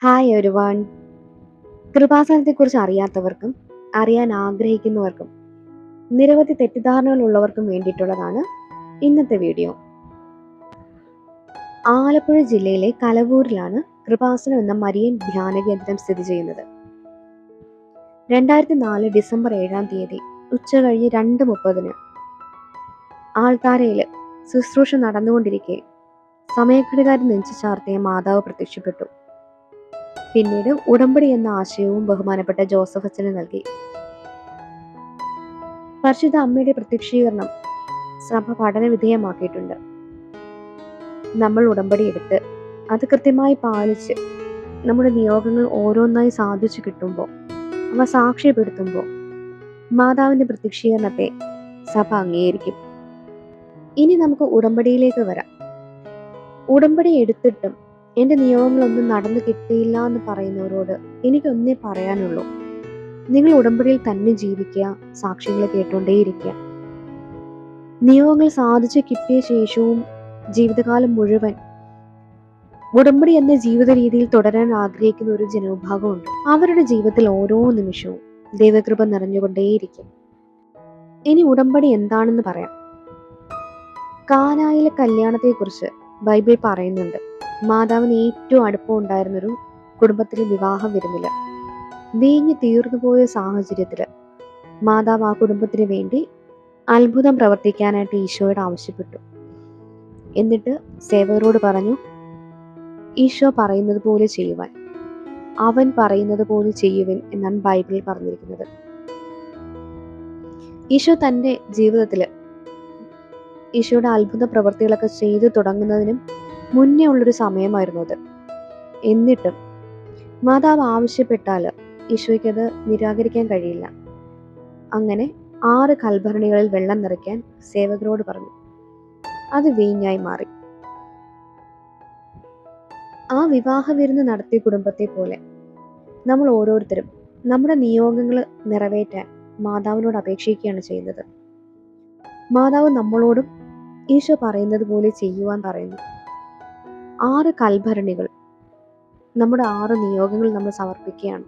Hi everyone. കൃപാസനത്തെക്കുറിച്ച് അറിയാത്തവർക്കും അറിയാൻ ആഗ്രഹിക്കുന്നവർക്കും നിരവധി തെറ്റിദ്ധാരണകൾ ഉള്ളവർക്കും വേണ്ടിയിട്ടുള്ളതാണ് ഇന്നത്തെ വീഡിയോ. ആലപ്പുഴ ജില്ലയിലെ കലവൂരിലാണ് കൃപാസനം എന്ന മരിയൻ ധ്യാന കേന്ദ്രം സ്ഥിതി ചെയ്യുന്നത്. 2004 ഡിസംബർ 7-ാം തീയതി ഉച്ചകഴിഞ്ഞ് 2:30 ആൾത്താരയിൽ ശുശ്രൂഷ നടന്നുകൊണ്ടിരിക്കെ സമയഘടികാരം നെഞ്ചു ചാർത്തിയ മാതാവ് പ്രത്യക്ഷപ്പെട്ടു. പിന്നീട് ഉടമ്പടി എന്ന ആശയവും ബഹുമാനപ്പെട്ട ജോസഫ് അച്ഛന് നൽകി. പരിശുദ്ധ അമ്മയുടെ പ്രത്യക്ഷീകരണം സഭ പഠന വിധേയമാക്കിയിട്ടുണ്ട്. നമ്മൾ ഉടമ്പടി എടുത്ത് അത് കൃത്യമായി പാലിച്ച് നമ്മുടെ നിയോഗങ്ങൾ ഓരോന്നായി സാധിച്ചു കിട്ടുമ്പോൾ, അവ സാക്ഷ്യപ്പെടുത്തുമ്പോൾ മാതാവിന്റെ പ്രത്യക്ഷീകരണത്തെ സഭ അംഗീകരിക്കും. ഇനി നമുക്ക് ഉടമ്പടിയിലേക്ക് വരാം. ഉടമ്പടി എടുത്തിട്ടും എൻ്റെ നിയോഗങ്ങളൊന്നും നടന്നു കിട്ടിയില്ല എന്ന് പറയുന്നവരോട് എനിക്കൊന്നേ പറയാനുള്ളൂ. നിങ്ങൾ ഉടമ്പടിയിൽ തന്നെ ജീവിക്കുക, സാക്ഷ്യങ്ങൾ കേട്ടുകൊണ്ടേയിരിക്കുക. നിയോഗങ്ങൾ സാധിച്ചു കിട്ടിയ ശേഷവും ജീവിതകാലം മുഴുവൻ ഉടമ്പടി എന്ന ജീവിത രീതിയിൽ തുടരാൻ ആഗ്രഹിക്കുന്ന ഒരു ജനവിഭാഗമുണ്ട്. അവരുടെ ജീവിതത്തിൽ ഓരോ നിമിഷവും ദൈവകൃപ നിറഞ്ഞുകൊണ്ടേയിരിക്കും. ഇനി ഉടമ്പടി എന്താണെന്ന് പറയാം. കാനായിലെ കല്യാണത്തെക്കുറിച്ച് ബൈബിൾ പറയുന്നുണ്ട്. മാതാവിന് ഏറ്റവും അടുപ്പം ഉണ്ടായിരുന്നൊരു കുടുംബത്തിലെ വിവാഹം വരുന്നില്ല. വീഞ്ഞ് തീർന്നുപോയ സാഹചര്യത്തില് മാതാവ് ആ കുടുംബത്തിന് വേണ്ടി അത്ഭുതം പ്രവർത്തിക്കാനായിട്ട് ഈശോയോട് ആവശ്യപ്പെട്ടു. എന്നിട്ട് സേവകരോട് പറഞ്ഞു, ഈശോ പറയുന്നത് പോലെ ചെയ്യുവാൻ, അവൻ പറയുന്നത് പോലെ ചെയ്യുവൻ എന്നാണ് ബൈബിളിൽ പറഞ്ഞിരിക്കുന്നത്. ഈശോ തൻ്റെ ജീവിതത്തില് ഈശോയുടെ അത്ഭുത പ്രവൃത്തികളൊക്കെ ചെയ്തു തുടങ്ങുന്നതിനും മുന്നേ ഉള്ളൊരു സമയമായിരുന്നു അത്. എന്നിട്ടും മാതാവ് ആവശ്യപ്പെട്ടാൽ ഈശോയ്ക്കത് നിരാകരിക്കാൻ കഴിയില്ല. അങ്ങനെ 6 കൽഭരണികളിൽ വെള്ളം നിറയ്ക്കാൻ സേവകരോട് പറഞ്ഞു. അത് വീഞ്ഞായി മാറി. ആ വിവാഹ വിരുന്ന് നടത്തിയ കുടുംബത്തെ പോലെ നമ്മൾ ഓരോരുത്തരും നമ്മുടെ നിയോഗങ്ങൾ നിറവേറ്റാൻ മാതാവിനോട് അപേക്ഷിക്കുകയാണ് ചെയ്യുന്നത്. മാതാവ് നമ്മളോടും ഈശോ പറയുന്നത് പോലെ ചെയ്യുവാൻ പറയുന്നു. 6 കൽഭരണികൾ, നമ്മുടെ 6 നിയോഗങ്ങൾ നമ്മൾ സമർപ്പിക്കുകയാണ്.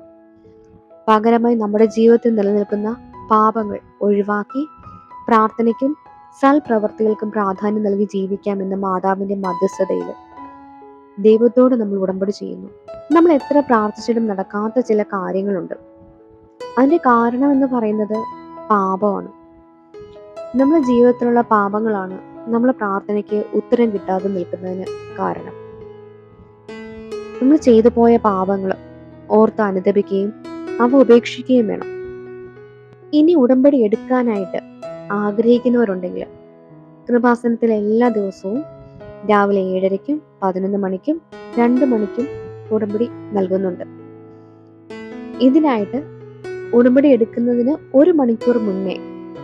പകരമായി നമ്മുടെ ജീവിതത്തിൽ നിലനിൽക്കുന്ന പാപങ്ങൾ ഒഴിവാക്കി പ്രാർത്ഥനയ്ക്കും സൽപ്രവർത്തികൾക്കും പ്രാധാന്യം നൽകി ജീവിക്കാമെന്ന മാതാവിന്റെ മധ്യസ്ഥതയിൽ ദൈവത്തോട് നമ്മൾ ഉടമ്പടി ചെയ്യുന്നു. നമ്മൾ എത്ര പ്രാർത്ഥിച്ചിട്ടും നടക്കാത്ത ചില കാര്യങ്ങളുണ്ട്. അതിന്റെ കാരണം എന്ന് പറയുന്നത് പാപമാണ്. നമ്മുടെ ജീവിതത്തിലുള്ള പാപങ്ങളാണ് നമ്മൾ പ്രാർത്ഥനയ്ക്ക് ഉത്തരം കിട്ടാതെ നിൽക്കുന്നതിന് കാരണം. നമ്മൾ ചെയ്തു പോയ പാപങ്ങൾ ഓർത്ത് അനുതപിക്കുകയും അവ ഉപേക്ഷിക്കുകയും വേണം. ഇനി ഉടമ്പടി എടുക്കാനായിട്ട് ആഗ്രഹിക്കുന്നവരുണ്ടെങ്കിൽ കൃപാസനത്തിൽ എല്ലാ ദിവസവും രാവിലെ 7:30-ക്കും 11 മണിക്കും 2 മണിക്കും ഉടമ്പടി നൽകുന്നുണ്ട്. ഇതിനായിട്ട് ഉടമ്പടി എടുക്കുന്നതിന് 1 മണിക്കൂർ മുന്നേ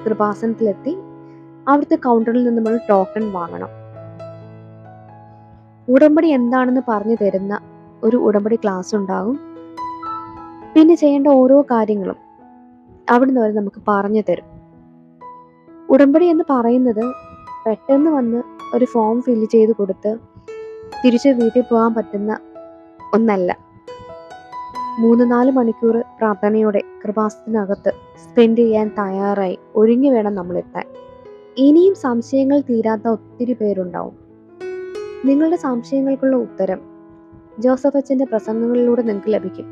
കൃപാസനത്തിലെത്തി അവിടുത്തെ കൗണ്ടറിൽ നിന്ന് നമ്മൾ ടോക്കൺ വാങ്ങണം. ഉടമ്പടി എന്താണെന്ന് പറഞ്ഞു തരുന്ന ഒരു ഉടമ്പടി ക്ലാസ് ഉണ്ടാകും. പിന്നെ ചെയ്യേണ്ട ഓരോ കാര്യങ്ങളും അവിടുന്ന് വരെ നമുക്ക് പറഞ്ഞു തരും. ഉടമ്പടി എന്ന് പറയുന്നത് പെട്ടെന്ന് വന്ന് ഒരു ഫോം ഫില്ല് ചെയ്ത് കൊടുത്ത് തിരിച്ച് വീട്ടിൽ പോകാൻ പറ്റുന്ന ഒന്നല്ല. 3-4 മണിക്കൂർ പ്രാർത്ഥനയോടെ കൃപാസനത്തിനകത്ത് സ്പെൻഡ് ചെയ്യാൻ തയ്യാറായി ഒരുങ്ങി വേണം നമ്മൾ എത്താൻ. ഇനിയും സംശയങ്ങൾ തീരാത്ത ഒത്തിരി പേരുണ്ടാവും. നിങ്ങളുടെ സംശയങ്ങൾക്കുള്ള ഉത്തരം ജോസഫ് അച്ഛൻ്റെ പ്രസംഗങ്ങളിലൂടെ നിങ്ങൾക്ക് ലഭിക്കും.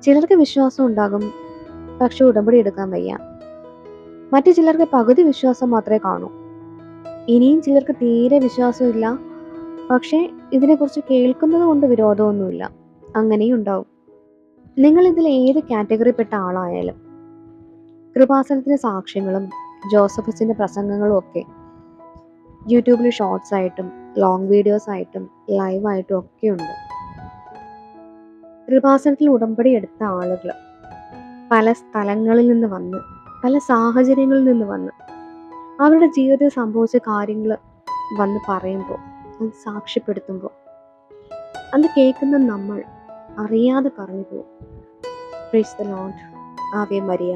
ചിലർക്ക് വിശ്വാസം ഉണ്ടാകും, പക്ഷെ ഉടമ്പടി എടുക്കാൻ വയ്യ. മറ്റു ചിലർക്ക് പകുതി വിശ്വാസം മാത്രമേ കാണൂ. ഇനിയും ചിലർക്ക് തീരെ വിശ്വാസമില്ല, പക്ഷേ ഇതിനെക്കുറിച്ച് കേൾക്കുന്നത് കൊണ്ട് വിരോധമൊന്നുമില്ല. അങ്ങനെയും ഉണ്ടാവും. നിങ്ങൾ ഇതിൽ ഏത് കാറ്റഗറിപ്പെട്ട ആളായാലും കൃപാസനത്തിൻ്റെ സാക്ഷ്യങ്ങളും ജോസഫ് അച്ഛൻ്റെ പ്രസംഗങ്ങളും ഒക്കെ യൂട്യൂബിൽ ഷോർട്സ് ആയിട്ടും ലോങ് വീഡിയോസ് ആയിട്ടും ലൈവായിട്ടും ഒക്കെ ഉണ്ട്. കൃപാസനത്തിൽ ഉടമ്പടി എടുത്ത ആളുകൾ പല സ്ഥലങ്ങളിൽ നിന്ന് വന്ന്, പല സാഹചര്യങ്ങളിൽ നിന്ന് വന്ന്, അവരുടെ ജീവിതത്തിൽ സംഭവിച്ച കാര്യങ്ങൾ വന്ന് പറയുമ്പോൾ, അത് സാക്ഷ്യപ്പെടുത്തുമ്പോൾ, അത് കേൾക്കുന്ന നമ്മൾ അറിയാതെ പറഞ്ഞു പോകും. Praise the Lord. Ave Maria.